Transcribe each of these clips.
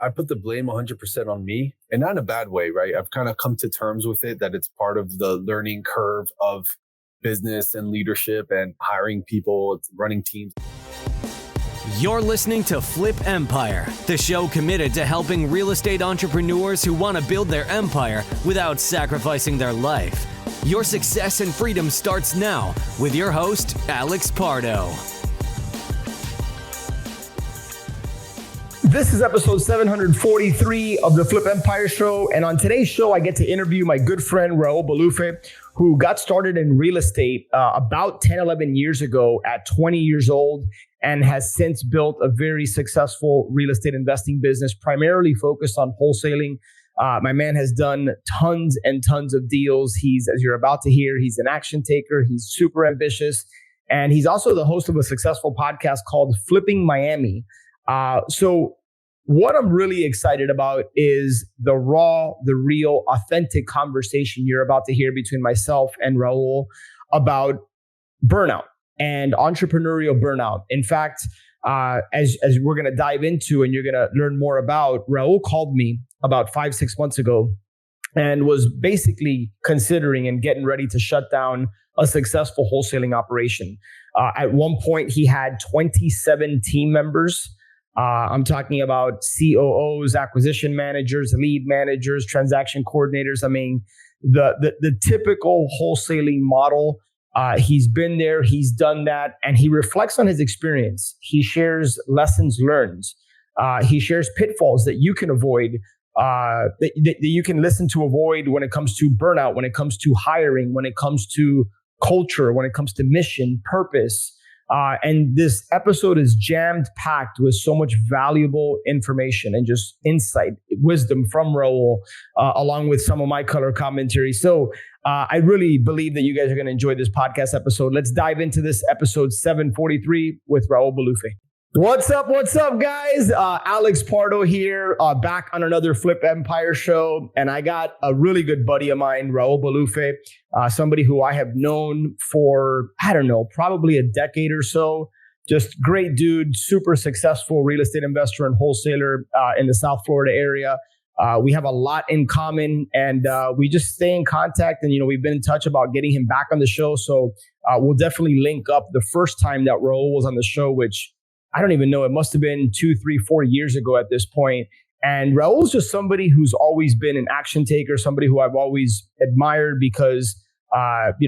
I put the blame 100% on me, and not in a bad way, right? I've kind of come to terms with it that it's part of the learning curve of business and leadership and hiring people, running teams. You're listening to Flip Empire, the show committed to helping real estate entrepreneurs who want to build their empire without sacrificing their life. Your success and freedom starts now with your host, Alex Pardo. This is episode 743 of the Flip Empire Show. And on today's show, I get to interview my good friend, Raul Bolufe, who got started in real estate about 10, 11 years ago at 20 years old and has since built a very successful real estate investing business, primarily focused on wholesaling. My man has done tons and tons of deals. He's, as you're about to hear, he's an action taker. He's super ambitious. And he's also the host of a successful podcast called Flipping Miami. So what I'm really excited about is the raw, the real, authentic conversation you're about to hear between myself and Raul about burnout and entrepreneurial burnout. In fact, as we're going to dive into and you're going to learn more about, Raul called me about 5-6 months ago and was basically considering and getting ready to shut down a successful wholesaling operation. At one point, he had 27 team members. I'm talking about COOs, acquisition managers, lead managers, transaction coordinators. I mean, the typical wholesaling model. He's been there, he's done that, and he reflects on his experience. He shares lessons learned. He shares pitfalls that you can avoid, that you can listen to avoid when it comes to burnout, when it comes to hiring, when it comes to culture, when it comes to mission, purpose. And this episode is jammed packed with so much valuable information and just insight, wisdom from Raul, along with some of my color commentary. So I really believe that you guys are going to enjoy this podcast episode. Let's dive into this episode 743 with Raul Bolufe. What's up, guys? Alex Pardo here, back on another Flip Empire show. And I got a really good buddy of mine, Raul Bolufe, somebody who I have known for, probably a decade or so. Just great dude, super successful real estate investor and wholesaler in the South Florida area. We have a lot in common and we just stay in contact. And, we've been in touch about getting him back on the show. So we'll definitely link up. The first time that Raul was on the show, which I don't even know, it must have been 2, 3, 4 years ago at this point. And Raul's just somebody who's always been an action taker, somebody who I've always admired because,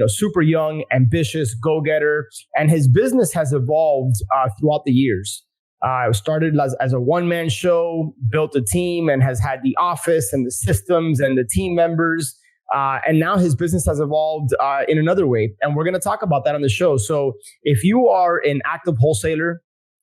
super young, ambitious, go-getter. And his business has evolved throughout the years. It started as a one-man show, built a team, and has had the office and the systems and the team members. And now his business has evolved in another way. And we're going to talk about that on the show. So if you are an active wholesaler,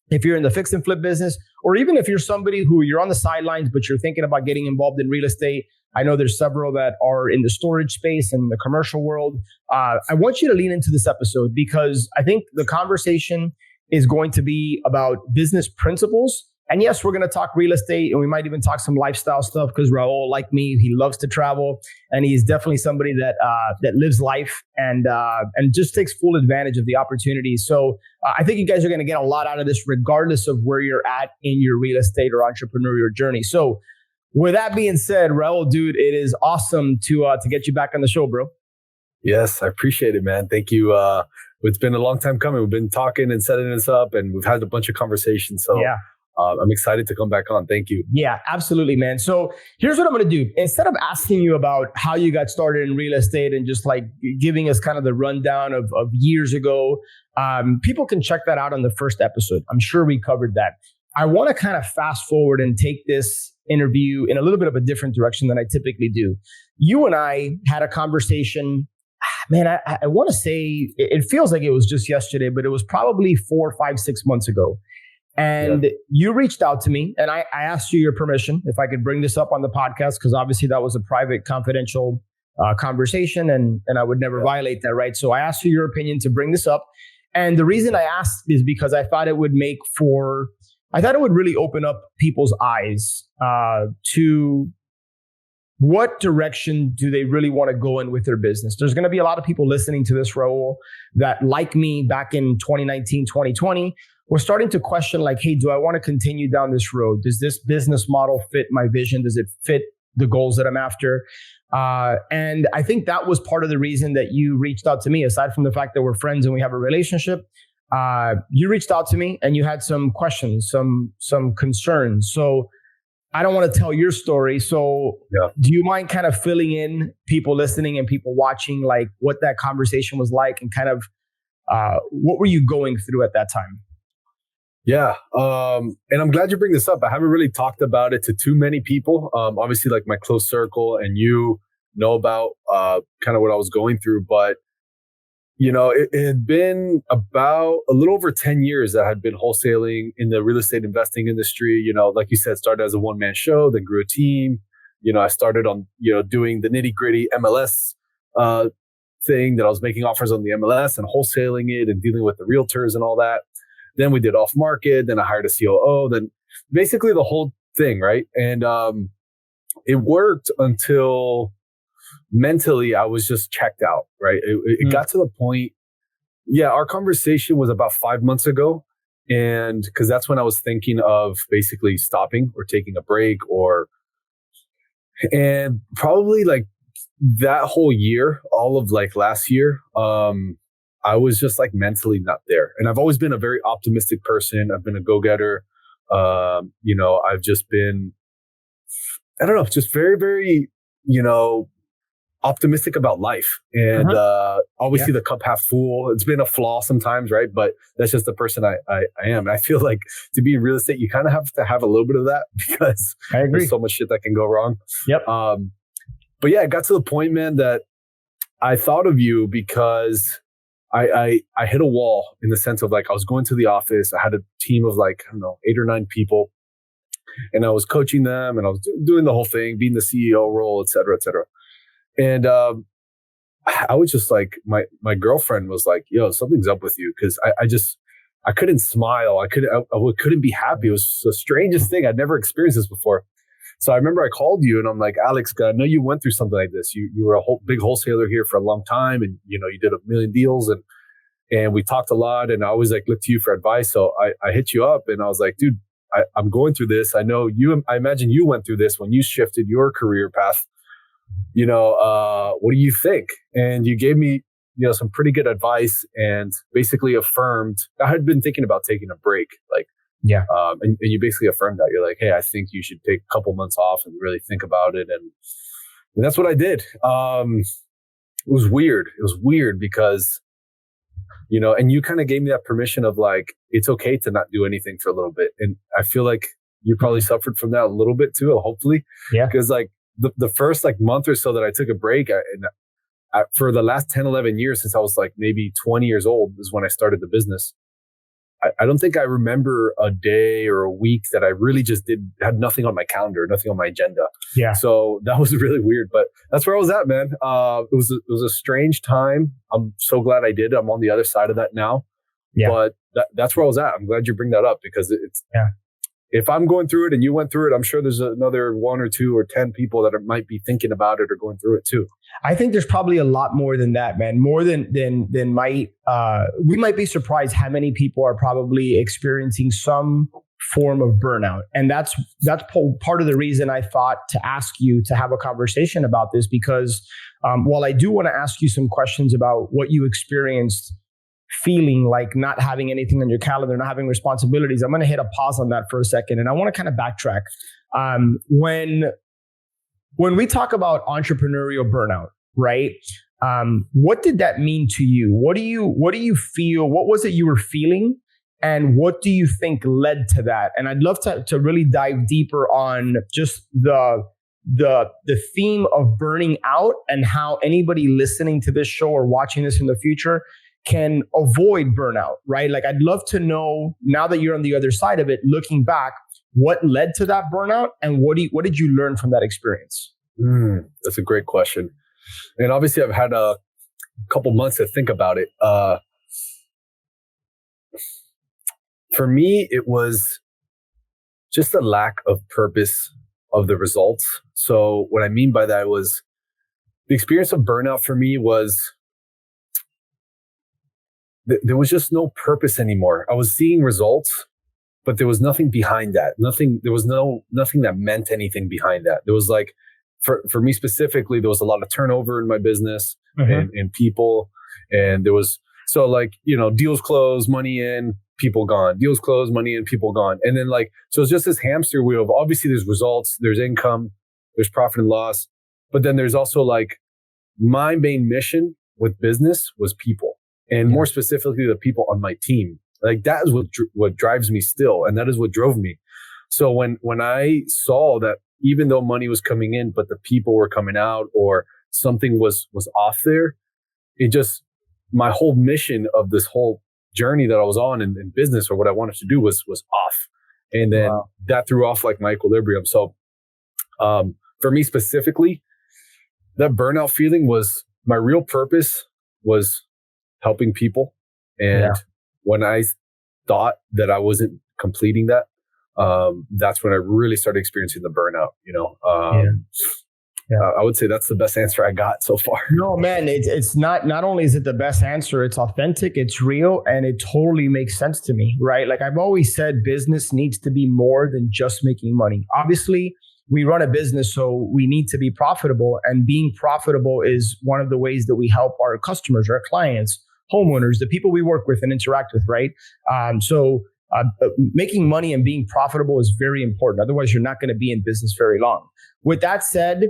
if you're in the fix and flip business, or even if you're somebody who you're on the sidelines, but you're thinking about getting involved in real estate, I know there's several that are in the storage space and the commercial world. I want you to lean into this episode because I think the conversation is going to be about business principles. And yes, we're going to talk real estate and we might even talk some lifestyle stuff because Raul, like me, he loves to travel and he's definitely somebody that lives life and just takes full advantage of the opportunities. So I think you guys are going to get a lot out of this regardless of where you're at in your real estate or entrepreneurial journey. So with that being said, Raul, dude, it is awesome to get you back on the show, bro. Yes, I appreciate it, man. Thank you. It's been a long time coming. We've been talking and setting this up and we've had a bunch of conversations. So yeah. I'm excited to come back on. Thank you. Yeah, absolutely, man. So here's what I'm going to do. Instead of asking you about how you got started in real estate and just like giving us kind of the rundown of years ago, people can check that out on the first episode. I'm sure we covered that. I want to kind of fast forward and take this interview in a little bit of a different direction than I typically do. You and I had a conversation. Man, I want to say it feels like it was just yesterday, but it was probably 4, 5, 6 months ago. And you reached out to me and I asked you your permission if I could bring this up on the podcast, because obviously that was a private, confidential conversation and I would never violate that, right? So I asked you your opinion to bring this up. And the reason I asked is because I thought it would really open up people's eyes to what direction do they really want to go in with their business. There's going to be a lot of people listening to this, Raul, that like me back in 2019, 2020, was starting to question like, hey, do I want to continue down this road? Does this business model fit my vision? Does it fit the goals that I'm after? And I think that was part of the reason that you reached out to me, aside from the fact that we're friends and we have a relationship. You reached out to me and you had some questions, some concerns. So I don't want to tell your story. So do you mind kind of filling in people listening and people watching, like what that conversation was like and kind of what were you going through at that time? Yeah. And I'm glad you bring this up. I haven't really talked about it to too many people. Obviously, like my close circle and you know about kind of what I was going through. But, it had been about a little over 10 years that I had been wholesaling in the real estate investing industry. Like you said, started as a one-man show, then grew a team. I started on, doing the nitty-gritty MLS thing that I was making offers on the MLS and wholesaling it and dealing with the realtors and all that. Then we did off market. Then I hired a COO. Then basically the whole thing, right? And it worked until mentally I was just checked out, right? It got to the point. Yeah, our conversation was about 5 months ago, and because that's when I was thinking of basically stopping or taking a break, and probably like that whole year, all of like last year. I was just like mentally not there. And I've always been a very optimistic person. I've been a go-getter. I've just been, I don't know, just very, very, optimistic about life. And always see the cup half full. It's been a flaw sometimes, right? But that's just the person I am. And I feel like to be in real estate, you kind of have to have a little bit of that because I agree. There's so much shit that can go wrong. Yep. But yeah, it got to the point, man, that I thought of you because I hit a wall in the sense of like I was going to the office. I had a team of like, I don't know, 8 or 9 people. And I was coaching them and I was doing the whole thing, being the CEO role, et cetera, et cetera. And I was just like, my girlfriend was like, yo, something's up with you. Cause I couldn't smile. I couldn't be happy. It was the strangest thing. I'd never experienced this before. So I remember I called you and I'm like, Alex, I know you went through something like this. You were a big wholesaler here for a long time and, you did 1 million deals and we talked a lot and I always like looked to you for advice. So I hit you up and I was like, dude, I'm going through this. I imagine you went through this when you shifted your career path. What do you think? And you gave me, some pretty good advice and basically affirmed, I had been thinking about taking a break, like, yeah. And you basically affirmed that. You're like, hey, I think you should take a couple months off and really think about it. And that's what I did. It was weird. It was weird because, and you kind of gave me that permission of like, it's okay to not do anything for a little bit. And I feel like you probably suffered from that a little bit too, hopefully. Yeah. Because like the first like month or so that I took a break, for the last 10, 11 years, since I was like maybe 20 years old is when I started the business. I don't think I remember a day or a week that I really just had nothing on my calendar, nothing on my agenda. Yeah. So that was really weird, but that's where I was at, man. It was a strange time. I'm so glad I did. I'm on the other side of that now. Yeah. But that's where I was at. I'm glad you bring that up because if I'm going through it and you went through it, I'm sure there's another 1 or 2 or 10 people that might be thinking about it or going through it too. I think there's probably a lot more than that, man. More than might we might be surprised how many people are probably experiencing some form of burnout. And that's part of the reason I thought to ask you to have a conversation about this, because while I do want to ask you some questions about what you experienced feeling like not having anything on your calendar, not having responsibilities, I'm going to hit a pause on that for a second. And I want to kind of backtrack. When we talk about entrepreneurial burnout, right? What did that mean to you? What do you feel? What was it you were feeling? And what do you think led to that? And I'd love to really dive deeper on just the theme of burning out and how anybody listening to this show or watching this in the future can avoid burnout, right? Like I'd love to know, now that you're on the other side of it, looking back, what led to that burnout and what did you learn from that experience? That's a great question. And obviously I've had a couple months to think about it. For me, it was just a lack of purpose of the results. So what I mean by that was the experience of burnout for me was there was just no purpose anymore. I was seeing results, but there was nothing behind that. There was nothing that meant anything behind that. There was like, for me specifically, there was a lot of turnover in my business and people. And there was, so like, deals closed, money in, people gone, deals closed, money in, people gone. And then like, so it's just this hamster wheel of obviously there's results, there's income, there's profit and loss. But then there's also like my main mission with business was people, and more specifically, the people on my team. Like that is what drives me still. And that is what drove me. So when I saw that even though money was coming in, but the people were coming out or something was off there, it just, my whole mission of this whole journey that I was on in business or what I wanted to do was off. And then that threw off like my equilibrium. So for me specifically, that burnout feeling was my real purpose was helping people. And when I thought that I wasn't completing that, that's when I really started experiencing the burnout, I would say that's the best answer I got so far. No, man, it's not only is it the best answer, it's authentic, it's real, and it totally makes sense to me, right? Like I've always said, business needs to be more than just making money. Obviously, we run a business, so we need to be profitable, and being profitable is one of the ways that we help our customers, our clients, homeowners, the people we work with and interact with, right? So making money and being profitable is very important. Otherwise, you're not going to be in business very long. With that said,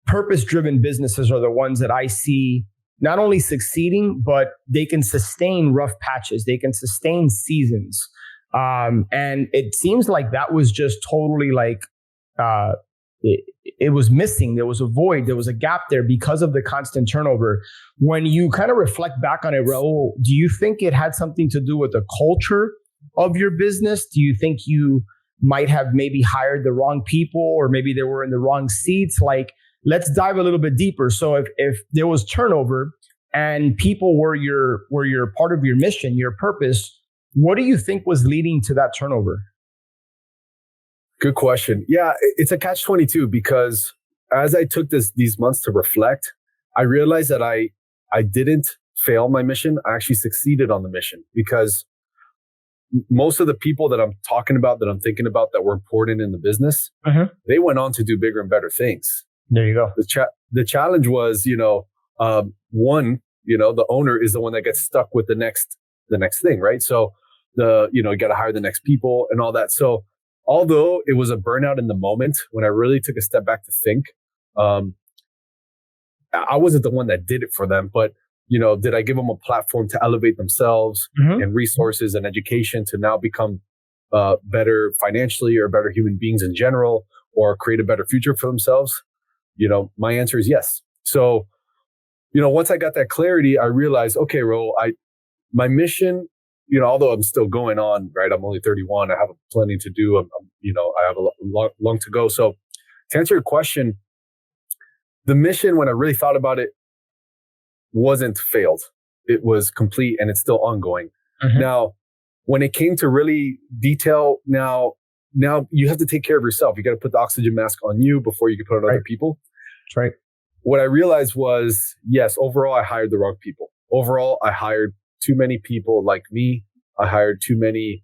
purpose-driven businesses are the ones that I see not only succeeding, but they can sustain rough patches. They can sustain seasons. And it seems like that was just totally like, it was missing. There was a void. There was a gap there because of the constant turnover. When you kind of reflect back on it, Raul, do you think it had something to do with the culture of your business? Do you think you might have maybe hired the wrong people, or maybe they were in the wrong seats? Like, let's dive a little bit deeper. So if there was turnover and people were your part of your mission, your purpose, what do you think was leading to that turnover? Good question. Yeah, it's a catch-22 because as I took these months to reflect, I realized that I didn't fail my mission. I actually succeeded on the mission because most of the people that I'm talking about, that I'm thinking about, that were important in the business, they went on to do bigger and better things. There you go. The challenge was, one, the owner is the one that gets stuck with the next thing, right? So you got to hire the next people and all that. So although it was a burnout in the moment, when I really took a step back to think, I wasn't the one that did it for them, but did I give them a platform to elevate themselves and resources and education to now become better financially or better human beings in general, or create a better future for themselves? My answer is yes. So, once I got that clarity, I realized, okay, Ro, my mission, although I'm still going on, right? I'm only 31. I have plenty to do. I have a long to go. So to answer your question, the mission, when I really thought about it, wasn't failed. It was complete and it's still ongoing. Now, when it came to really detail, now you have to take care of yourself. You got to put the oxygen mask on you before you can put it on other people. That's right. What I realized was, yes, overall, I hired the wrong people. Overall, I hired too many people like me. I hired too many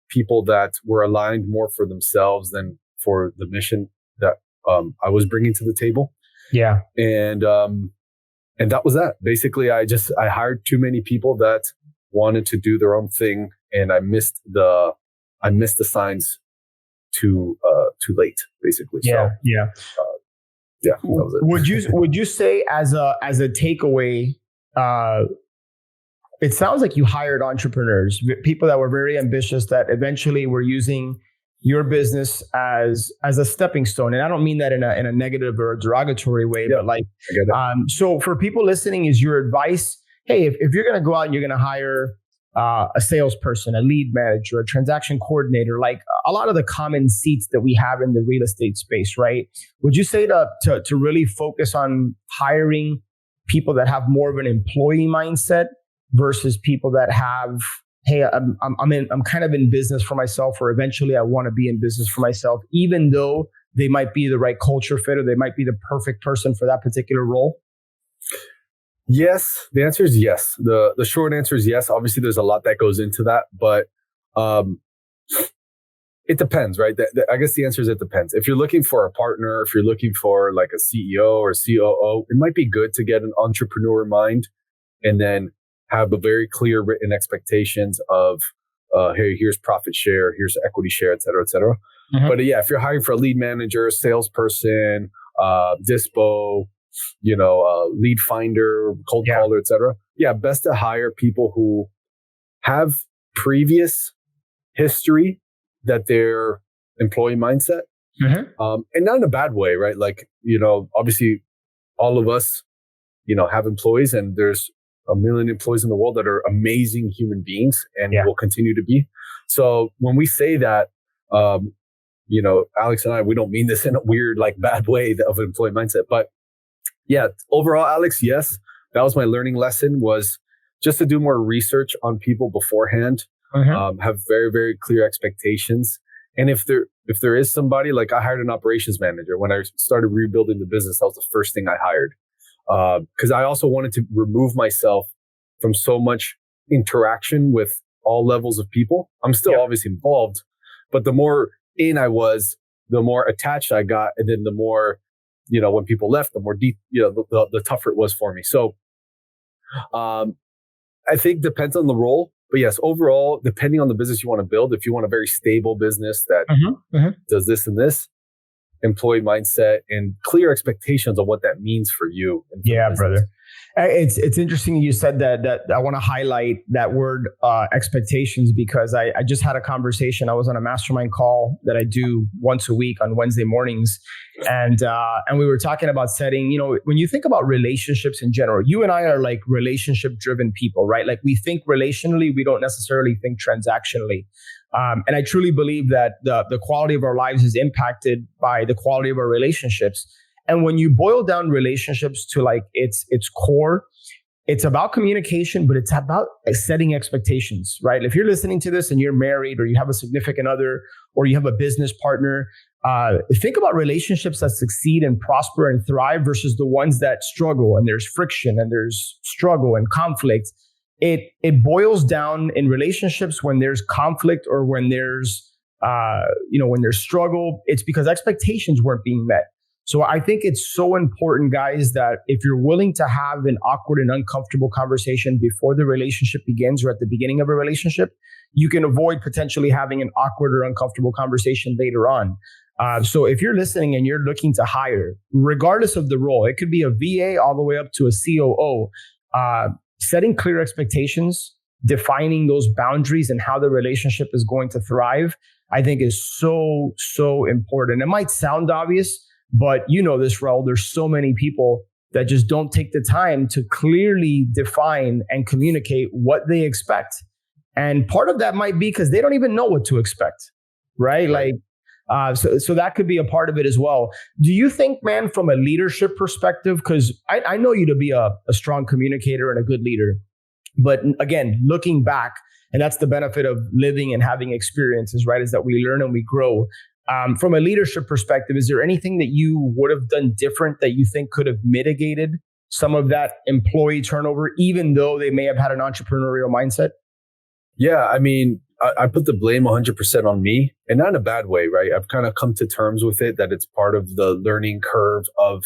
people that were aligned more for themselves than for the mission that I was bringing to the table. Yeah. And that was that. Basically, I hired too many people that wanted to do their own thing, and I missed the signs too late, basically. Yeah. So, yeah, that was it. Would you say as a takeaway, it sounds like you hired entrepreneurs, people that were very ambitious, that eventually were using your business as a stepping stone. And I don't mean that in a negative or a derogatory way, but like, so for people listening, is your advice, hey, if you're going to go out and you're going to hire a salesperson, a lead manager, a transaction coordinator, like a lot of the common seats that we have in the real estate space, right? Would you say to really focus on hiring people that have more of an employee mindset versus people that have, hey, I'm kind of in business for myself, or eventually I want to be in business for myself, even though they might be the right culture fit or they might be the perfect person for that particular role? Yes, the answer is yes. The short answer is yes. Obviously, there's a lot that goes into that, but um, it depends, right? I guess the answer is it depends. If you're looking for a partner, if you're looking for like a CEO or COO, it might be good to get an entrepreneur mind and then have a very clear written expectations of, hey, here's profit share, here's equity share, et cetera, et cetera. Mhm. But yeah, if you're hiring for a lead manager, salesperson, dispo, lead finder, cold Yeah. caller, et cetera. Yeah, best to hire people who have previous history that their employee mindset, Mhm. and not in a bad way, right? Like, obviously all of us, have employees, and there's a million employees in the world that are amazing human beings and Yeah. will continue to be. So when we say that, um, Alex and I, we don't mean this in a weird, like bad way of an employee mindset, but yeah, overall, Alex, yes, that was my learning lesson, was just to do more research on people beforehand, Mhm. have very, very clear expectations. And if there is somebody, like I hired an operations manager when I started rebuilding the business, that was the first thing I hired. Because I also wanted to remove myself from so much interaction with all levels of people. I'm still Yep. obviously involved, but the more in I was, the more attached I got, and then the more, when people left, the more deep, the tougher it was for me. So, um, I think depends on the role, but yes, overall, depending on the business you want to build, if you want a very stable business that Mhm. Mhm. does this and this, employee mindset and clear expectations of what that means for you and for the Yeah, business. brother. It's interesting you said that. That I want to highlight that word expectations, because I just had a conversation. I was on a mastermind call that I do once a week on Wednesday mornings, and we were talking about setting. When you think about relationships in general, you and I are like relationship driven people, right? Like we think relationally, we don't necessarily think transactionally. And I truly believe that the quality of our lives is impacted by the quality of our relationships. And when you boil down relationships to like its core, it's about communication, but it's about setting expectations, right? If you're listening to this and you're married or you have a significant other or you have a business partner, think about relationships that succeed and prosper and thrive versus the ones that struggle and there's friction and there's struggle and conflict. It boils down in relationships when there's conflict or when there's when there's struggle. It's because expectations weren't being met. So I think it's so important, guys, that if you're willing to have an awkward and uncomfortable conversation before the relationship begins or at the beginning of a relationship, you can avoid potentially having an awkward or uncomfortable conversation later on. So if you're listening and you're looking to hire, regardless of the role, it could be a VA all the way up to a COO, setting clear expectations, defining those boundaries and how the relationship is going to thrive, I think is so, so important. It might sound obvious, but you know this, Raul, there's so many people that just don't take the time to clearly define and communicate what they expect. And part of that might be because they don't even know what to expect, right? Right. So that could be a part of it as well. Do you think, man, from a leadership perspective, because I know you to be a strong communicator and a good leader, but again, looking back, and that's the benefit of living and having experiences, right? Is that we learn and we grow. From a leadership perspective, is there anything that you would have done different that you think could have mitigated some of that employee turnover, even though they may have had an entrepreneurial mindset? Yeah, I mean, I put the blame 100% on me, and not in a bad way, right? I've kind of come to terms with it, that it's part of the learning curve of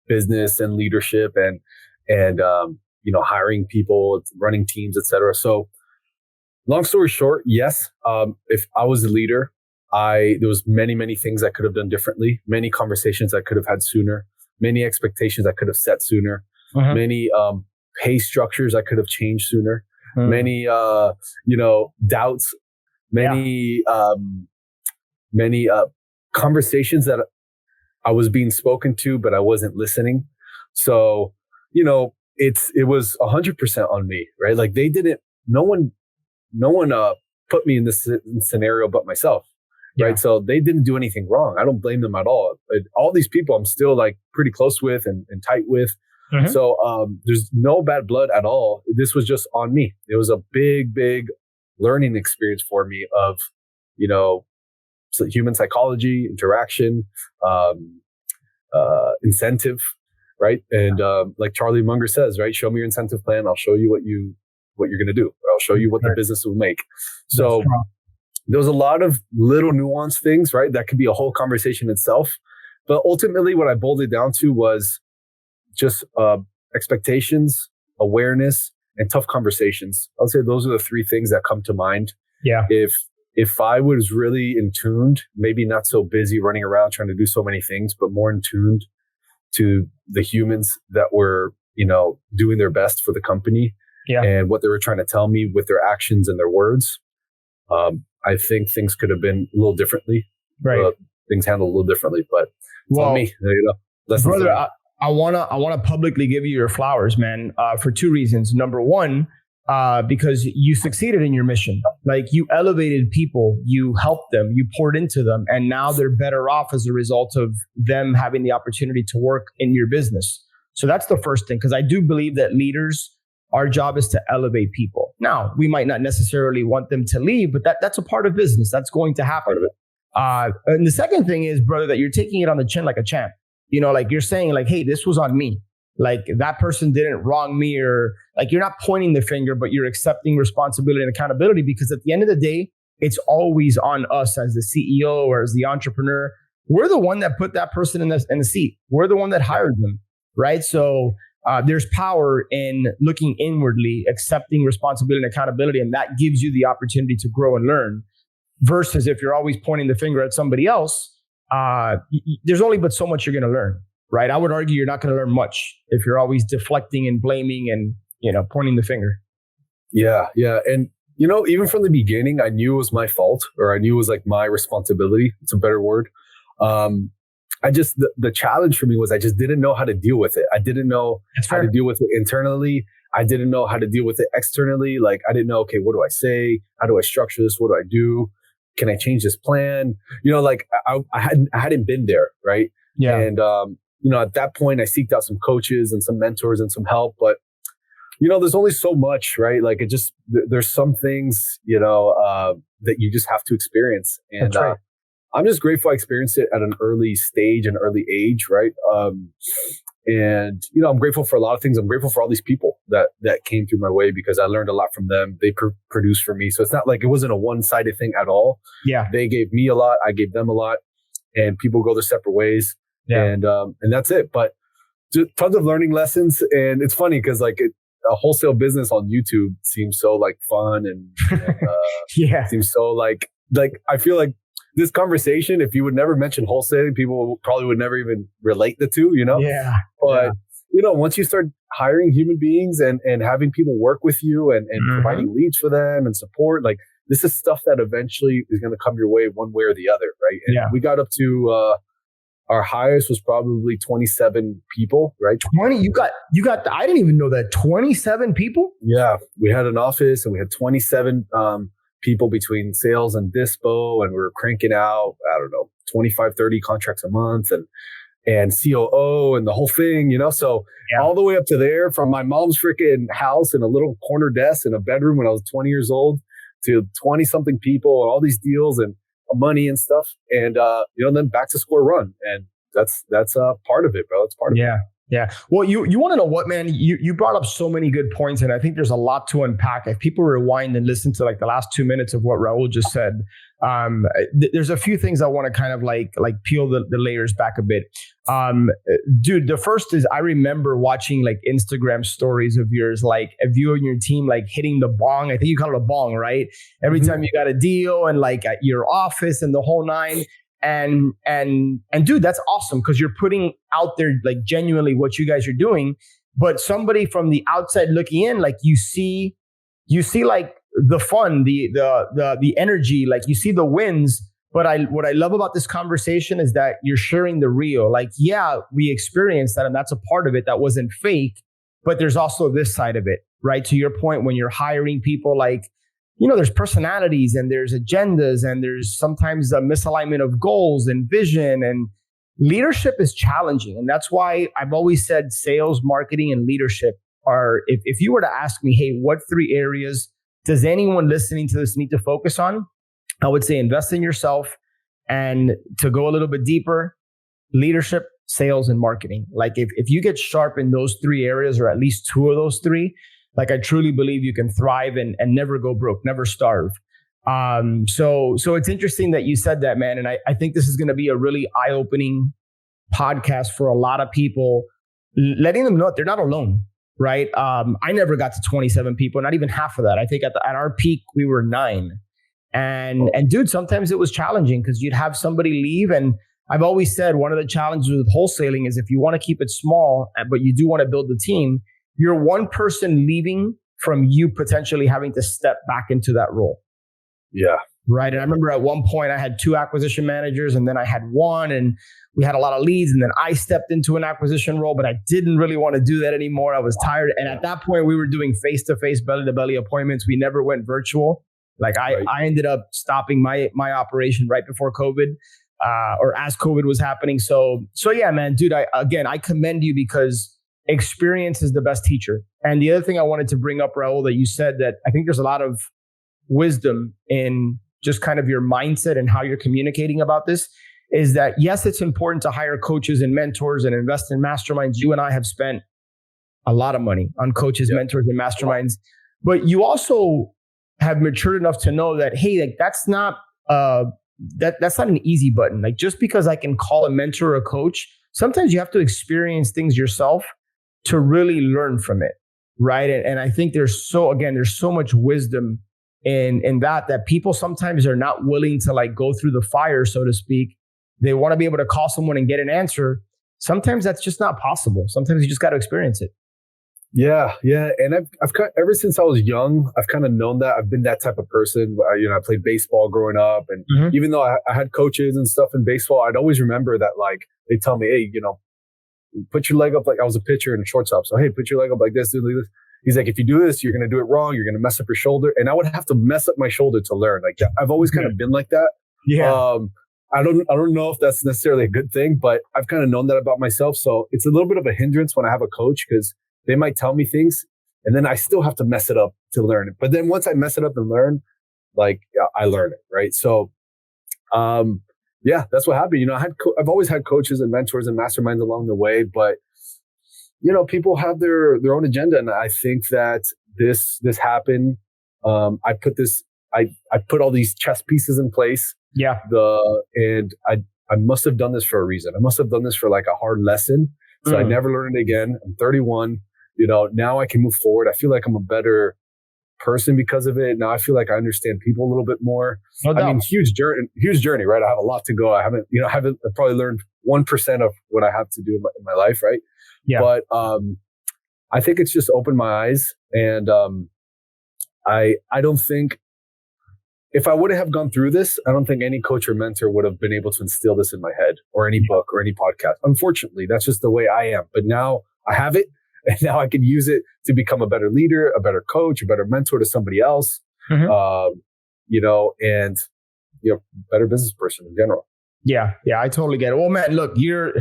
business and leadership and hiring people, running teams, etc. So long story short, yes, if I was a leader, there was many things I could have done differently, many conversations I could have had sooner, many expectations I could have set sooner, Uh-huh. many pay structures I could have changed sooner, many doubts, many conversations that I was being spoken to, but I wasn't listening. So, it was 100% on me, right? Like no one put me in this scenario but myself. Yeah. Right. So they didn't do anything wrong. I don't blame them at all. But all these people I'm still like pretty close with and tight with. Mhm. So there's no bad blood at all. This was just on me. It was a big learning experience for me of, human psychology, interaction, incentive. right? And like Charlie Munger says, right? Show me your incentive plan. I'll show you what you're going to do. I'll show you what the business will make. So there was a lot of little nuanced things, right? That could be a whole conversation itself. But ultimately, what I boiled it down to was just expectations, awareness, and tough conversations. I would say those are the three things that come to mind. Yeah. If I was really in tuned, maybe not so busy running around trying to do so many things, but more in tuned to the humans that were, doing their best for the company and what they were trying to tell me with their actions and their words, I think things could have been a little differently. Right. Things handled a little differently, but it's on me. There you go. Brother, I wanna publicly give you your flowers, man, for two reasons. Number one, because you succeeded in your mission. Like, you elevated people, you helped them, you poured into them, and now they're better off as a result of them having the opportunity to work in your business. So that's the first thing, because I do believe that leaders, our job is to elevate people. Now, we might not necessarily want them to leave, but that's a part of business. That's going to happen. And the second thing is, brother, that you're taking it on the chin like a champ. Like, you're saying like, hey, this was on me. Like, that person didn't wrong me, or like, you're not pointing the finger, but you're accepting responsibility and accountability, because at the end of the day, it's always on us as the CEO or as the entrepreneur. We're the one that put that person in the seat. We're the one that hired them, right? So there's power in looking inwardly, accepting responsibility and accountability, and that gives you the opportunity to grow and learn. Versus if you're always pointing the finger at somebody else, there's only but so much you're going to learn, right? I would argue you're not going to learn much if you're always deflecting and blaming and, pointing the finger. Yeah. And, even from the beginning, I knew it was my fault, or I knew it was like my responsibility. It's a better word. The challenge for me was I just didn't know how to deal with it. I didn't know how to deal with it internally. I didn't know how to deal with it externally. Like, I didn't know, okay, what do I say? How do I structure this? What do I do? Can I change this plan? I hadn't been there. Right. Yeah. And, at that point, I seeked out some coaches and some mentors and some help, but, there's only so much, right? Like, there's some things, that you just have to experience. And, That's right. I'm just grateful I experienced it at an early stage and early age, right? And I'm grateful for a lot of things. I'm grateful for all these people that came through my way, because I learned a lot from them. They produced for me. So it's not like it wasn't a one-sided thing at all. Yeah. They gave me a lot. I gave them a lot, and people go their separate ways. Yeah. And that's it. But just tons of learning lessons. And it's funny because like a wholesale business on YouTube seems so like fun and seems so like I feel like this conversation, if you would never mention wholesaling, people probably would never even relate the two, Yeah. But, once you start hiring human beings and having people work with you and providing leads for them and support, like, this is stuff that eventually is going to come your way one way or the other, right? And we got up to, our highest was probably 27 people, right? 20? You got, I didn't even know that. 27 people? Yeah. We had an office and we had 27, people between sales and dispo, and we were cranking out, 25, 30 contracts a month and COO and the whole thing, so all the way up to there, from my mom's freaking house in a little corner desk in a bedroom when I was 20 years old to 20 something people and all these deals and money and stuff. And, then back to square one. And that's part of it, bro. It's part of it. Yeah. Well, you want to know what, man? You brought up so many good points, and I think there's a lot to unpack. If people rewind and listen to like the last 2 minutes of what Raul just said, there's a few things I want to kind of like peel the layers back a bit. Dude, the first is I remember watching like Instagram stories of yours, like of you and your team like hitting the bong. I think you call it a bong, right? Every time you got a deal, and like at your office and the whole nine. And dude, that's awesome, because you're putting out there like genuinely what you guys are doing. But somebody from the outside looking in, like you see like the fun, the energy, like you see the wins. But what I love about this conversation is that you're sharing the real. Like, yeah, we experienced that, and that's a part of it that wasn't fake. But there's also this side of it, right? To your point, when you're hiring people, like, there's personalities and there's agendas and there's sometimes a misalignment of goals and vision, and leadership is challenging. And that's why I've always said sales, marketing, and leadership are, if you were to ask me, hey, what 3 areas does anyone listening to this need to focus on? I would say invest in yourself, and to go a little bit deeper, leadership, sales, and marketing. Like if you get sharp in those three areas, or at least two of those three, like I truly believe you can thrive and never go broke, never starve. So it's interesting that you said that, man. And I think this is going to be a really eye-opening podcast for a lot of people, letting them know that they're not alone, right? I never got to 27 people, not even half of that. I think at our peak, we were 9. And dude, sometimes it was challenging because you'd have somebody leave. And I've always said one of the challenges with wholesaling is if you want to keep it small, but you do want to build the team, you're one person leaving from you potentially having to step back into that role. Yeah. Right. And I remember at one point I had 2 acquisition managers, and then I had 1, and we had a lot of leads. And then I stepped into an acquisition role, but I didn't really want to do that anymore. I was tired. And at that point, we were doing face-to-face, belly-to-belly appointments. We never went virtual. Like I ended up stopping my operation right before COVID, or as COVID was happening. So yeah, man, dude, I commend you because experience is the best teacher. And the other thing I wanted to bring up, Raul, that you said that I think there's a lot of wisdom in just kind of your mindset and how you're communicating about this, is that yes, it's important to hire coaches and mentors and invest in masterminds. You and I have spent a lot of money on coaches, mentors, and masterminds, but you also have matured enough to know that, hey, like that's not that's not an easy button. Like just because I can call a mentor or a coach, sometimes you have to experience things yourself to really learn from it, right? And I think there's so much wisdom in that people sometimes are not willing to like go through the fire, so to speak. They want to be able to call someone and get an answer. Sometimes that's just not possible. Sometimes you just got to experience it. Yeah. And I've ever since I was young, I've kind of known that I've been that type of person. I played baseball growing up, and even though I had coaches and stuff in baseball, I'd always remember that like they tell me, hey, put your leg up. Like I was a pitcher and a shortstop, so hey, put your leg up like this, do like this. He's like, if you do this, you're going to do it wrong. You're going to mess up your shoulder. And I would have to mess up my shoulder to learn. Like I've always kind of been like that. Yeah. I don't know if that's necessarily a good thing, but I've kind of known that about myself. So it's a little bit of a hindrance when I have a coach, because they might tell me things and then I still have to mess it up to learn it. But then once I mess it up and learn, like I learn it. Right. So, that's what happened. I've always had coaches and mentors and masterminds along the way, but people have their own agenda. And I think that this happened. I put all these chess pieces in place. Yeah. And I must have done this for a reason. I must have done this for like a hard lesson. So I never learned it again. I'm 31. Now I can move forward. I feel like I'm a better person because of it. Now I feel like I understand people a little bit more. No doubt. I mean, huge journey, right? I have a lot to go. I haven't probably learned 1% of what I have to do in my life, right? Yeah. But I think it's just opened my eyes, and I don't think, if I wouldn't have gone through this, I don't think any coach or mentor would have been able to instill this in my head, or any book or any podcast. Unfortunately, that's just the way I am. But now I have it, and now I can use it to become a better leader, a better coach, a better mentor to somebody else, and better business person in general. Yeah, I totally get it. Well, man, look, you're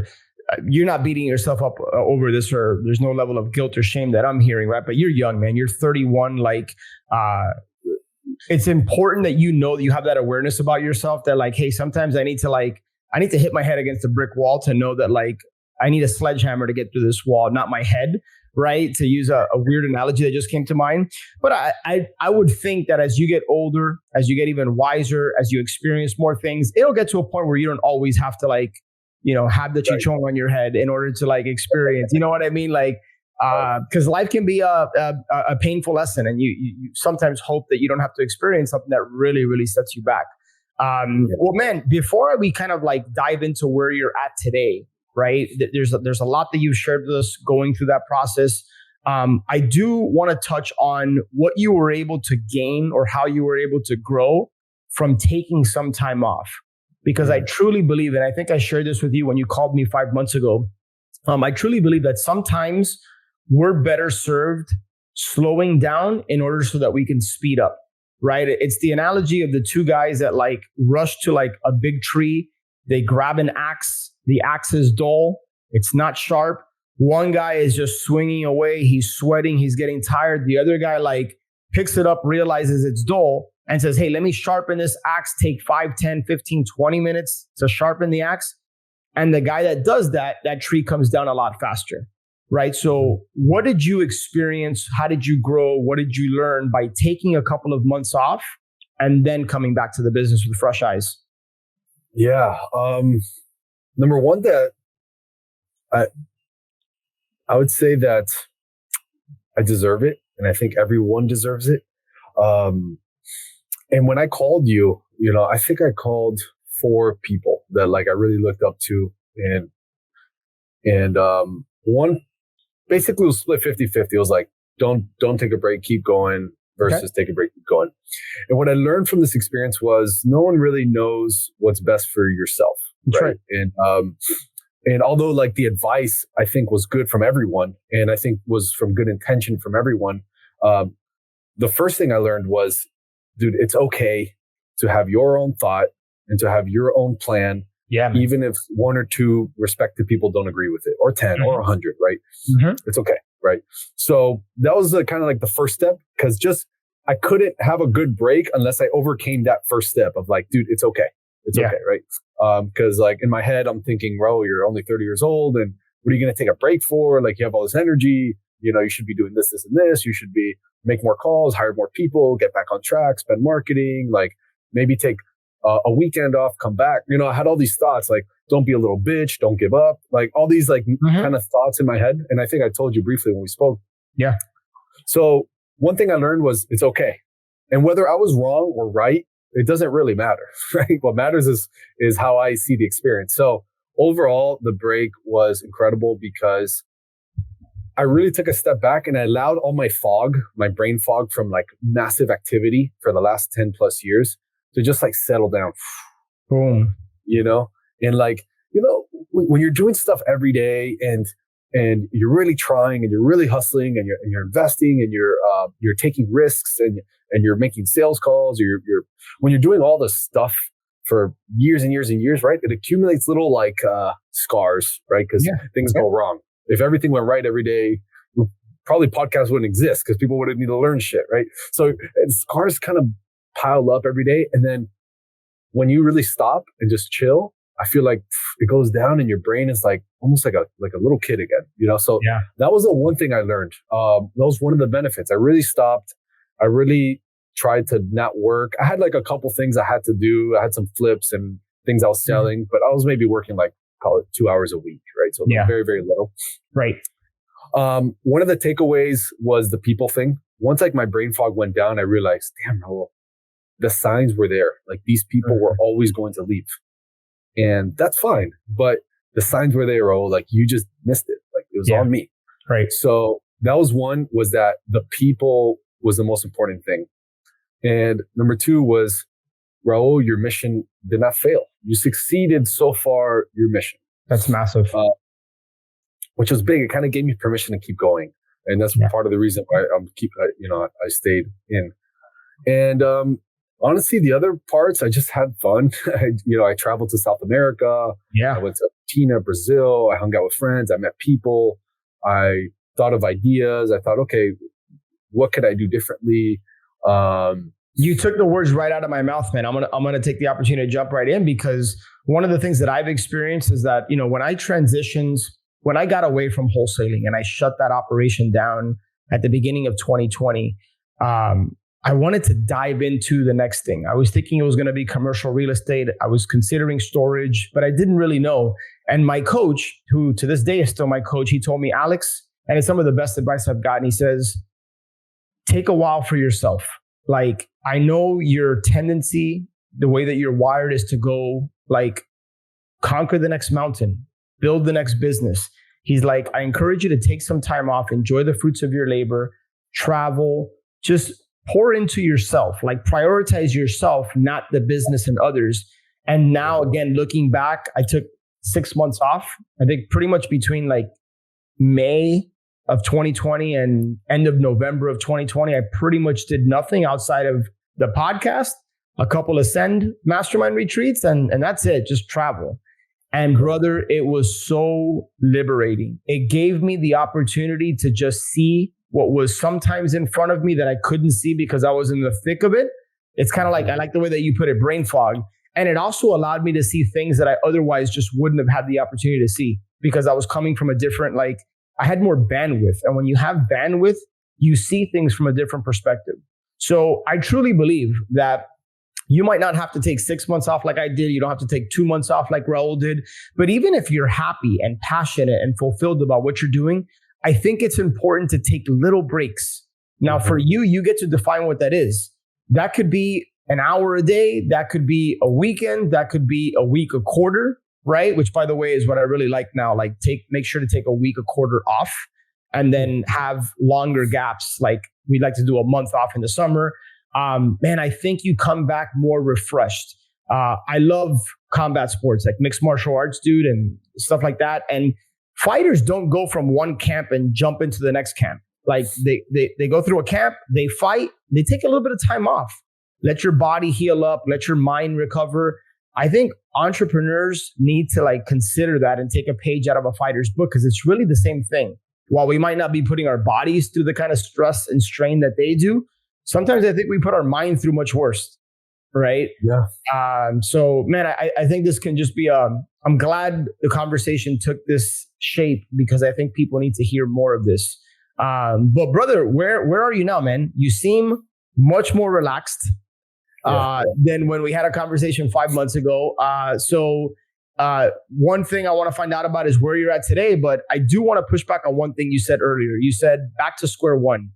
not beating yourself up over this, or there's no level of guilt or shame that I'm hearing, right? But you're young, man. You're 31. Like, it's important that that you have that awareness about yourself, that like, hey, sometimes I need to hit my head against a brick wall to know that like I need a sledgehammer to get through this wall, not my head, right? To use a weird analogy that just came to mind. But I would think that as you get older, as you get even wiser, as you experience more things, it'll get to a point where you don't always have to like, have the chichon on your head in order to like experience, you know what I mean? Like, because life can be a painful lesson, and you sometimes hope that you don't have to experience something that really, really sets you back. Well, man, before we kind of like dive into where you're at today, right? There's a lot that you've shared with us going through that process. I do want to touch on what you were able to gain, or how you were able to grow from taking some time off, because I truly believe, and I think I shared this with you when you called me 5 months ago. I truly believe that sometimes we're better served slowing down in order so that we can speed up, right? It's the analogy of the 2 guys that like rush to like a big tree. They grab an axe. The axe is dull. It's not sharp. One guy is just swinging away. He's sweating. He's getting tired. The other guy like picks it up, realizes it's dull, and says, hey, let me sharpen this axe. Take 5, 10, 15, 20 minutes to sharpen the axe. And the guy that does that, that tree comes down a lot faster, right? So what did you experience? How did you grow? What did you learn by taking a couple of months off and then coming back to the business with fresh eyes? Yeah. Number one, that I would say that I deserve it, and I think everyone deserves it. And when I called you, I think I called 4 people that like I really looked up to, and one basically was split 50-50. It was like, don't take a break, keep going, versus take a break, keep going. And what I learned from this experience was no one really knows what's best for yourself. Right. And although like the advice I think was good from everyone, and I think was from good intention from everyone, the first thing I learned was, dude, it's okay to have your own thought and to have your own plan. Yeah, man. Even if 1 or 2 respected people don't agree with it, or 10 or 100, right? It's okay, right? So that was kind of like the first step, because just I couldn't have a good break unless I overcame that first step of like, dude, it's okay. It's okay, right? Because like in my head, I'm thinking, Raul, you're only 30 years old, and what are you going to take a break for? Like you have all this energy, you should be doing this, this, and this. You should be make more calls, hire more people, get back on track, spend marketing, like maybe take a weekend off, come back. I had all these thoughts like, don't be a little bitch, don't give up, like all these like kind of thoughts in my head. And I think I told you briefly when we spoke. Yeah. So one thing I learned was it's okay. And whether I was wrong or right, it doesn't really matter, right? What matters is how I see the experience. So overall, the break was incredible because I really took a step back and I allowed all my brain fog from like massive activity for the last 10 plus years to just like settle down. Boom. And like, when you're doing stuff every day and you're really trying and you're really hustling and you're investing and you're taking risks and you're making sales calls, or when you're doing all this stuff for years and years and years, right? It accumulates little like scars, right? Because things go wrong. If everything went right every day, probably podcasts wouldn't exist because people wouldn't need to learn shit, right? So scars kind of pile up every day. And then when you really stop and just chill, I feel like it goes down and your brain is like almost like a little kid again, So that was the one thing I learned. That was one of the benefits. I really stopped. I really tried to not work. I had like a couple things I had to do. I had some flips and things I was selling, but I was maybe working like, call it 2 hours a week, right? So very, very little. Right. One of the takeaways was the people thing. Once like my brain fog went down, I realized, damn, Raul, the signs were there. Like these people were always going to leave. And that's fine. But the signs were there, Raul. Like you just missed it. Like it was on me. Right. So that was one, was that the people was the most important thing. And number 2 was, Raul, your mission did not fail. You succeeded so far, your mission. That's massive. Which was big. It kind of gave me permission to keep going. And that's part of the reason why I stayed in. And honestly, the other parts, I just had fun. I traveled to South America. Yeah. I went to Argentina, Brazil. I hung out with friends. I met people. I thought of ideas. I thought, okay, what could I do differently? You took the words right out of my mouth, man. I'm gonna take the opportunity to jump right in, because one of the things that I've experienced is that, when I got away from wholesaling and I shut that operation down at the beginning of 2020, I wanted to dive into the next thing. I was thinking it was going to be commercial real estate. I was considering storage, but I didn't really know. And my coach, who to this day is still my coach, he told me, Alex, and it's some of the best advice I've gotten. He says, take a while for yourself. Like, I know your tendency, the way that you're wired, is to go like conquer the next mountain, build the next business. He's like, I encourage you to take some time off, enjoy the fruits of your labor, travel, just pour into yourself, like prioritize yourself, not the business and others. And now again, looking back, I took 6 months off. I think pretty much between like May of 2020 and end of November of 2020, I pretty much did nothing outside of the podcast, a couple of Send mastermind retreats, and that's it, just travel. And brother, it was so liberating. It gave me the opportunity to just see what was sometimes in front of me that I couldn't see because I was in the thick of it. It's kind of like, I like the way that you put it, brain fog. And it also allowed me to see things that I otherwise just wouldn't have had the opportunity to see because I was coming from a different, like, I had more bandwidth. And when you have bandwidth, you see things from a different perspective. So I truly believe that you might not have to take 6 months off like I did. You don't have to take 2 months off like Raul did. But even if you're happy and passionate and fulfilled about what you're doing, I think it's important to take little breaks. Now, for you, you get to define what that is. That could be an hour a day. That could be a weekend. That could be a week, a quarter, right? Which, by the way, is what I really like now. Like, make sure to take a week, a quarter off, and then have longer gaps. Like, we'd like to do a month off in the summer. Man, I think you come back more refreshed. I love combat sports, like mixed martial arts, dude, and stuff like that. And fighters don't go from one camp and jump into the next camp. Like, they go through a camp, they fight, they take a little bit of time off. Let your body heal up, let your mind recover. I think entrepreneurs need to like consider that and take a page out of a fighter's book, because it's really the same thing. While we might not be putting our bodies through the kind of stress and strain that they do, sometimes I think we put our mind through much worse, right? Yeah. So, man, I think this can just be, I'm glad the conversation took this shape, because I think people need to hear more of this. But brother, where are you now, man? You seem much more relaxed than when we had a conversation 5 months ago. So one thing I want to find out about is where you're at today, but I do want to push back on one thing you said earlier. You said back to square one.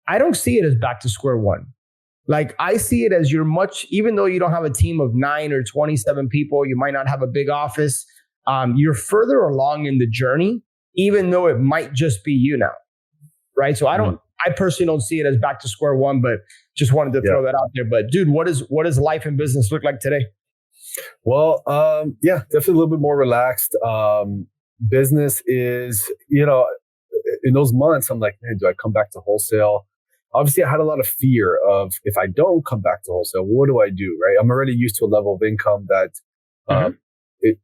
I don't see it as back to square one. Like, I see it as even though you don't have a team of 9 or 27 people, you might not have a big office. You're further along in the journey, even though it might just be you now. Right. So I personally don't see it as back to square one, but just wanted to throw that out there. But dude, what does life and business look like today? Well, definitely a little bit more relaxed. Business is, in those months, I'm like, man, do I come back to wholesale? Obviously, I had a lot of fear of, if I don't come back to wholesale, what do I do? Right. I'm already used to a level of income that it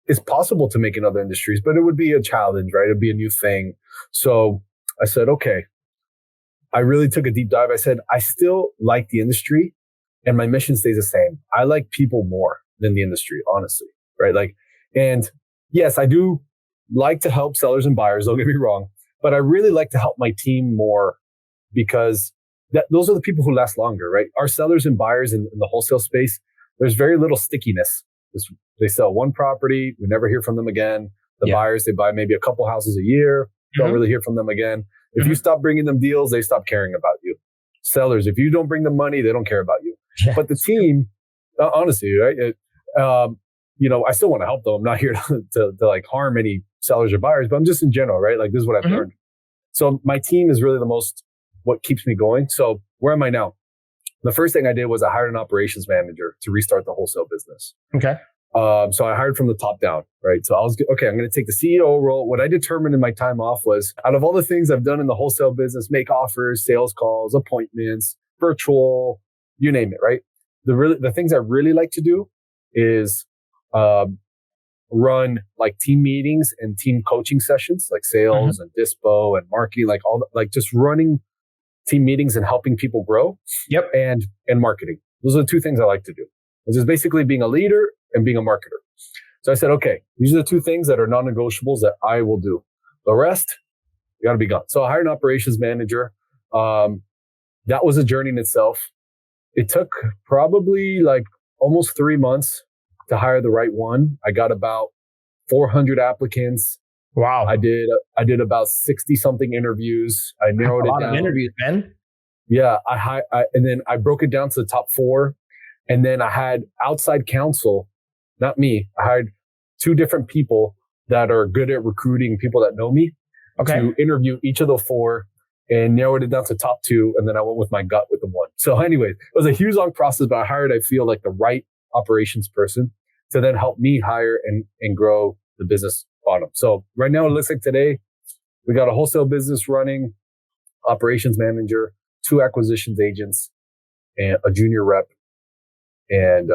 is possible to make in other industries, but it would be a challenge, right? It'd be a new thing. So I said, okay, I really took a deep dive. I said, I still like the industry and my mission stays the same. I like people more than the industry, honestly, right? Like, and yes, I do like to help sellers and buyers, don't get me wrong, but I really like to help my team more, because those are the people who last longer, right? Our sellers and buyers in the wholesale space, there's very little stickiness. They sell one property, we never hear from them again. The buyers, they buy maybe a couple houses a year, don't really hear from them again. If you stop bringing them deals, they stop caring about you. Sellers, if you don't bring them money, they don't care about you. Yeah. But the team, honestly, right? I still want to help them. I'm not here to like harm any sellers or buyers, but I'm just in general, right? Like, this is what I've learned. So my team is really what keeps me going. So where am I now? The first thing I did was I hired an operations manager to restart the wholesale business. Okay. So I hired from the top down, right? So I was, okay, I'm going to take the CEO role. What I determined in my time off was, out of all the things I've done in the wholesale business, make offers, sales calls, appointments, virtual, you name it, right? The things I really like to do is run like team meetings and team coaching sessions, like sales and dispo and marketing, like just running team meetings and helping people grow. Yep. And marketing. Those are the two things I like to do. It's just basically being a leader and being a marketer. So I said, okay, these are the two things that are non-negotiables that I will do. The rest, you got to be gone. So I hired an operations manager. That was a journey in itself. It took probably like almost 3 months to hire the right one. I got about 400 applicants. Wow. I did about 60 something interviews. I narrowed it down. A lot of interviews, man. Yeah. And then I broke it down to the top 4. And then I had outside counsel, not me. I hired 2 different people that are good at recruiting people that know me to interview each of the 4 and narrowed it down to top 2. And then I went with my gut with the 1. So anyways, it was a huge long process, but I feel like the right operations person to then help me hire and grow the business bottom. So right now it looks like today we got a wholesale business running, operations manager, 2 acquisitions agents, and a junior rep. And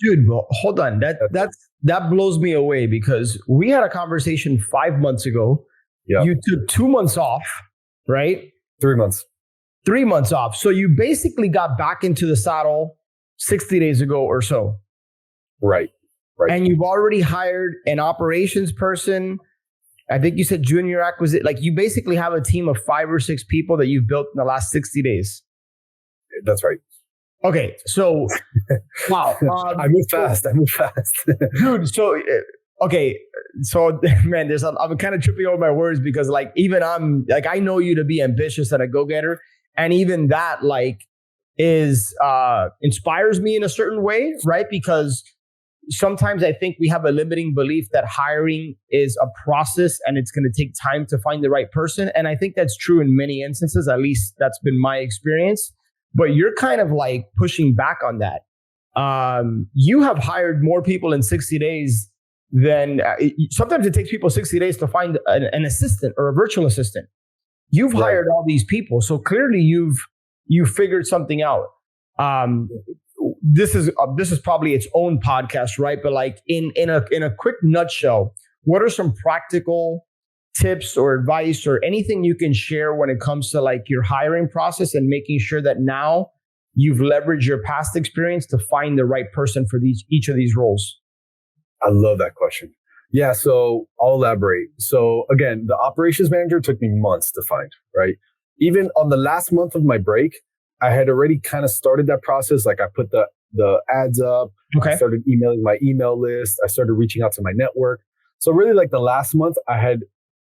dude, well, hold on. That blows me away, because we had a conversation 5 months ago. Yeah. You took 2 months off, right? 3 months. 3 months off. So you basically got back into the saddle 60 days ago or so. Right. And you've already hired an operations person. I think you said junior acquisition. Like you basically have a team of 5 or 6 people that you've built in the last 60 days. That's right. Okay. So, wow. I move fast. Dude. So, okay. So, man, I'm kind of tripping over my words because like, even I know you to be ambitious and a go-getter. And even that like is, inspires me in a certain way, right? Because sometimes I think we have a limiting belief that hiring is a process and it's going to take time to find the right person. And I think that's true in many instances. At least that's been my experience. But you're kind of like pushing back on that. You have hired more people in 60 days than sometimes it takes people 60 days to find an assistant or a virtual assistant. You've hired all these people. So clearly you've figured something out. This is probably its own podcast, right? But like in a quick nutshell, what are some practical tips or advice or anything you can share when it comes to like your hiring process and making sure that now you've leveraged your past experience to find the right person for each of these roles? I love that question. Yeah, so I'll elaborate. So again, the operations manager took me months to find, right? Even on the last month of my break, I had already kind of started that process. Like I put the ads up. Okay. I started emailing my email list. I started reaching out to my network. So really like the last month I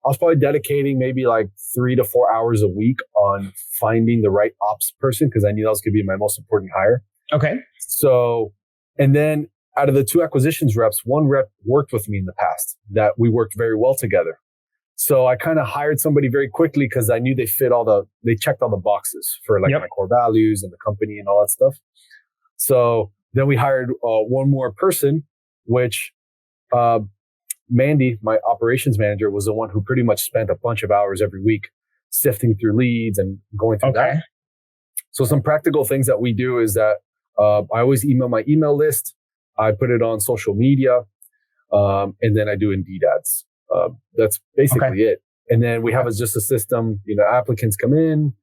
was probably dedicating maybe like 3 to 4 hours a week on finding the right ops person because I knew that was going to be my most important hire. Okay. So, and then out of the 2 acquisitions reps, 1 rep worked with me in the past that we worked very well together. So I kind of hired somebody very quickly because I knew they checked all the boxes for like my core values and the company and all that stuff. So then we hired 1 more person, which Mandy, my operations manager, was the one who pretty much spent a bunch of hours every week sifting through leads and going through that. So some practical things that we do is that I always email my email list. I put it on social media, and then I do Indeed ads. That's basically it. And then we have just a system, applicants come in,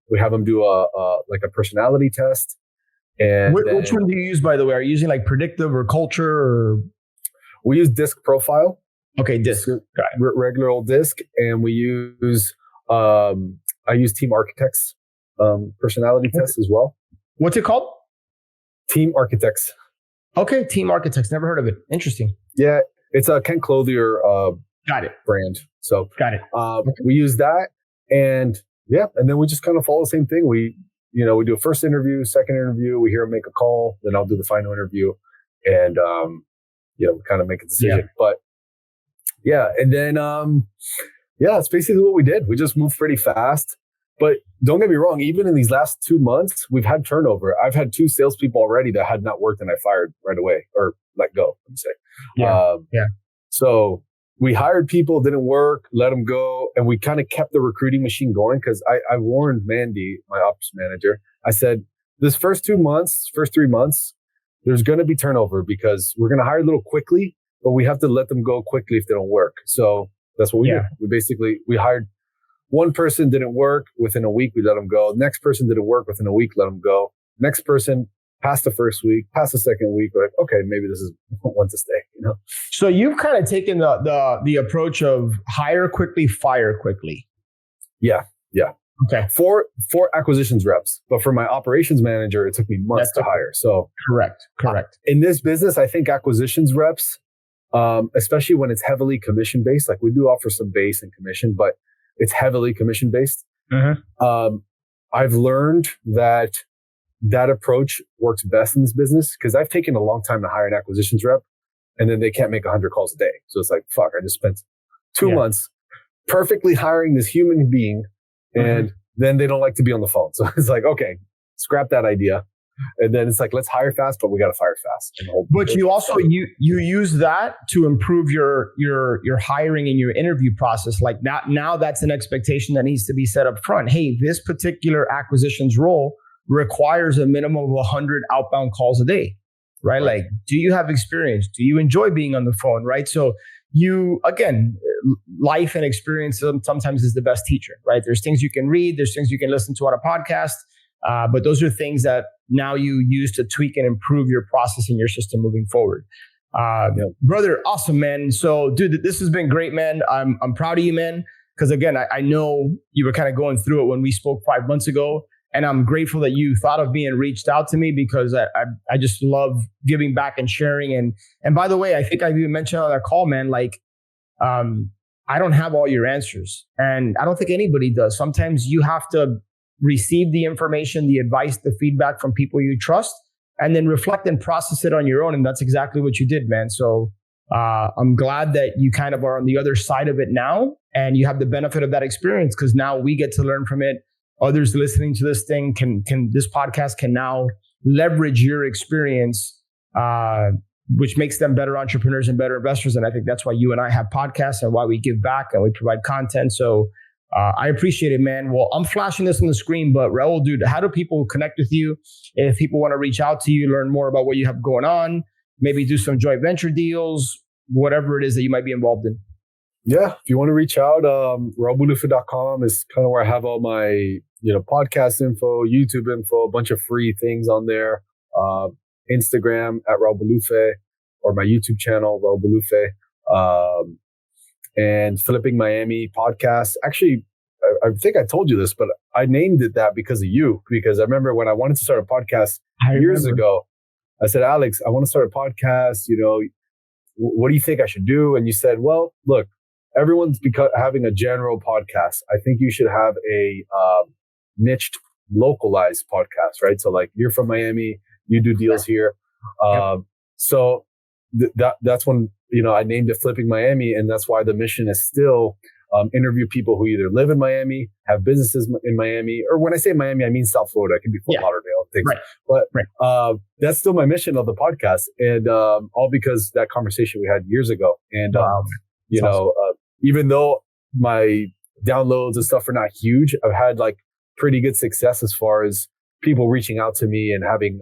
we have them do a personality test. And which one do you use, by the way? Are you using like predictive or culture or? We use disc profile. Okay. Disc. Regular old disc. And we use, I use Team Architects, personality test as well. What's it called? Team Architects. Okay. Team Architects. Never heard of it. Interesting. Yeah. It's a Ken Clothier Got it. brand. So got it. We use that, and then we just kind of follow the same thing. We do a first interview, second interview. We hear them make a call, then I'll do the final interview, and we kind of make a decision. Yeah. But and then that's basically what we did. We just moved pretty fast. But don't get me wrong, even in these last 2 months, we've had turnover. I've had 2 salespeople already that had not worked and I fired right away or let go, let me say. So we hired people, didn't work, let them go. And we kind of kept the recruiting machine going because I warned Mandy, my ops manager. I said, this first 3 months, there's going to be turnover because we're going to hire a little quickly, but we have to let them go quickly if they don't work. So that's what we did. We hired 1 person, didn't work. Within a week, we let them go. Next person didn't work. Within a week, let them go. Next person passed the first week, passed the second week. We're like, okay, maybe this is one to stay. So you've kind of taken the approach of hire quickly, fire quickly. Yeah. Okay. 4 acquisitions reps, but for my operations manager, it took me months to hire. So correct. In this business, I think acquisitions reps, especially when it's heavily commission based, like we do offer some base and commission, but it's heavily commission based. Mm-hmm. I've learned that approach works best in this business because I've taken a long time to hire an acquisitions rep and then they can't make 100 calls a day. So it's like, fuck, I just spent 2 months perfectly hiring this human being and then they don't like to be on the phone. So it's like, okay, scrap that idea. And then it's like, let's hire fast, but we got to fire fast. But you also, you use that to improve your hiring and your interview process. Like now that's an expectation that needs to be set up front. Hey, this particular acquisitions role requires a minimum of 100 outbound calls a day, right? Like, do you have experience? Do you enjoy being on the phone, right? So life and experience sometimes is the best teacher, right? There's things you can read, there's things you can listen to on a podcast. But those are things that now you use to tweak and improve your process and your system moving forward. Brother, awesome, man. So, dude, this has been great, man. I'm proud of you, man. Because again, I know you were kind of going through it when we spoke 5 months ago. And I'm grateful that you thought of me and reached out to me, because I just love giving back and sharing. And by the way, I think I've even mentioned on that call, man, like, I don't have all your answers, and I don't think anybody does. Sometimes you have to receive the information, the advice, the feedback from people you trust, and then reflect and process it on your own. And that's exactly what you did, man. So I'm glad that you kind of are on the other side of it now, and you have the benefit of that experience, because now we get to learn from it. Others listening to this thing this podcast can now leverage your experience, which makes them better entrepreneurs and better investors. And I think that's why you and I have podcasts and why we give back and we provide content. So I appreciate it, man. Well, I'm flashing this on the screen, but Raul, dude, how do people connect with you? If people want to reach out to you, learn more about what you have going on, maybe do some joint venture deals, whatever it is that you might be involved in. Yeah, if you want to reach out, raulbolufe.com is kind of where I have all my, podcast info, YouTube info, a bunch of free things on there. Instagram at Raul Bolufe, or my YouTube channel, Raul Bolufe, and Flipping Miami podcast. Actually, I think I told you this, but I named it that because of you, because I remember when I wanted to start a podcast years ago, I said, Alex, I want to start a podcast. What do you think I should do? And you said, well, look, everyone's having a general podcast. I think you should have a niched, localized podcast, right? So like, you're from Miami, you do deals here. So that's when, I named it Flipping Miami. And that's why the mission is still interview people who either live in Miami, have businesses in Miami, or when I say Miami, I mean South Florida. It can be Fort Lauderdale, things. Right. But that's still my mission of the podcast. And all because that conversation we had years ago. And, even though my downloads and stuff are not huge, I've had like pretty good success as far as people reaching out to me and having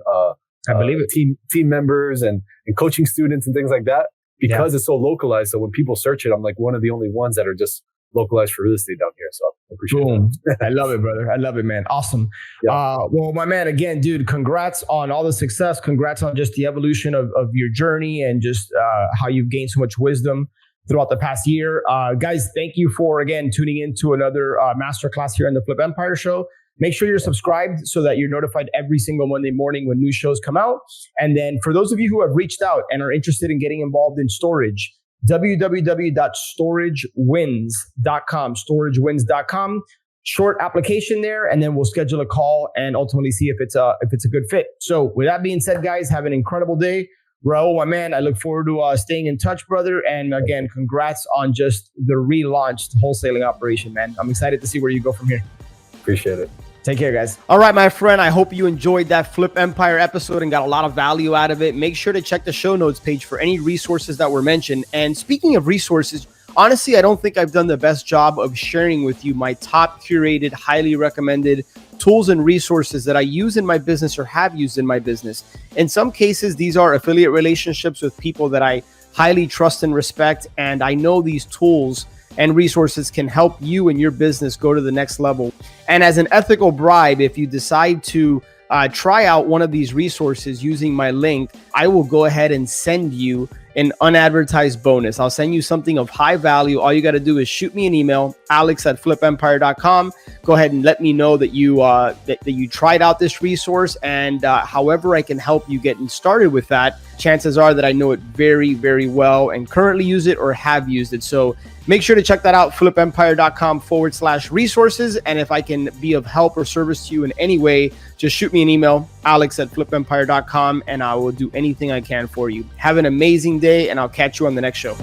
I believe it. Team members and coaching students and things like that, because it's so localized. So when people search it, I'm like one of the only ones that are just localized for real estate down here. So I appreciate it. I love it, brother. I love it, man. Awesome. Yeah. Well, my man, again, dude, congrats on all the success. Congrats on just the evolution of your journey and just how you've gained so much wisdom throughout the past year. Guys, thank you for, again, tuning into another masterclass here on the Flip Empire Show. Make sure you're subscribed so that you're notified every single Monday morning when new shows come out. And then for those of you who have reached out and are interested in getting involved in storage, www.storagewins.com, storagewins.com. Short application there, and then we'll schedule a call and ultimately see if it's a good fit. So with that being said, guys, have an incredible day. Raul, my man, I look forward to staying in touch, brother. And again, congrats on just the relaunched wholesaling operation, man. I'm excited to see where you go from here. Appreciate it. Take care, guys. All right, my friend. I hope you enjoyed that Flip Empire episode and got a lot of value out of it. Make sure to check the show notes page for any resources that were mentioned. And speaking of resources, honestly, I don't think I've done the best job of sharing with you my top curated, highly recommended tools and resources that I use in my business or have used in my business. In some cases, these are affiliate relationships with people that I highly trust and respect. And I know these tools and resources can help you and your business go to the next level. And as an ethical bribe, if you decide to try out one of these resources using my link, I will go ahead and send you an unadvertised bonus. I'll send you something of high value. All you got to do is shoot me an email, alex@flipempire.com. Go ahead and let me know that you that you tried out this resource, and however I can help you getting started with that. Chances are that I know it very, very well and currently use it or have used it. So make sure to check that out, flipempire.com/resources. And if I can be of help or service to you in any way, just shoot me an email, alex@flipempire.com, and I will do anything I can for you. Have an amazing day, and I'll catch you on the next show.